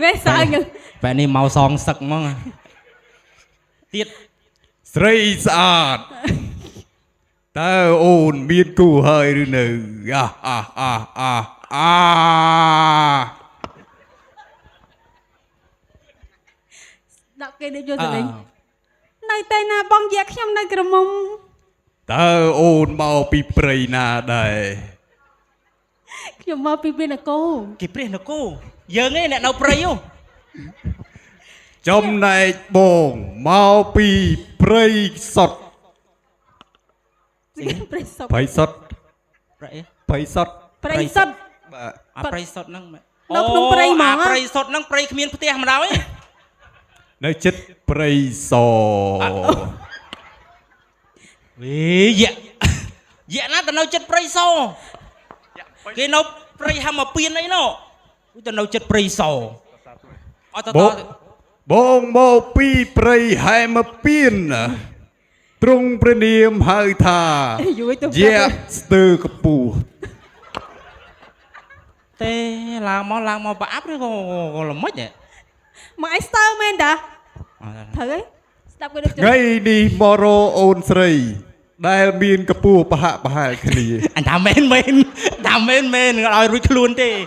về sao nhưng vậy này màu son sặc mong tiết ស្រីស្អាតតើអូនមានគូហើយឬនៅđọc cái đi vô tụi mình nơi tây na bong dẹt nhom nơi cái mông តើអូនមកពីព្រៃណាដែរ nhom mau pi pi là cô គេព្រះនគរយើងឯងអ្នកនៅព្រៃហ៎ ចំណែកបងមកពីព្រៃសុត prey sọt ព្រៃសុត ព្រៃ ព្រៃសុត prey sọt បាទ អាព្រៃសុតហ្នឹង នៅក្នុងព្រៃហ្មង ព្រៃសុតហ្នឹងព្រៃគ្មានផ្ទះម្ដងឯង នៅចិត្តព្រៃស វិញយៈណាទៅនៅចិត្តព្រៃសគេនៅព្រៃហមពៀនអីណោះទៅនៅចិត្តព្រៃសអត់ត បងមកពីព្រៃហែមពៀនទ្រង់ព្រះនាមហៅថា vui tôi យៈស្ទើកពស់ ទេឡើងមកប្រអាប់ឬក៏ល្មិចហ៎ mà ai star men đã thử ấy đọc cái được ថ្ងៃនេះមករកអូនស្រីដែលមានកម្ពស់ប្រហាក់ប្រហែលគ្នា អញថាមែនឲ្យរួចខ្លួនទេ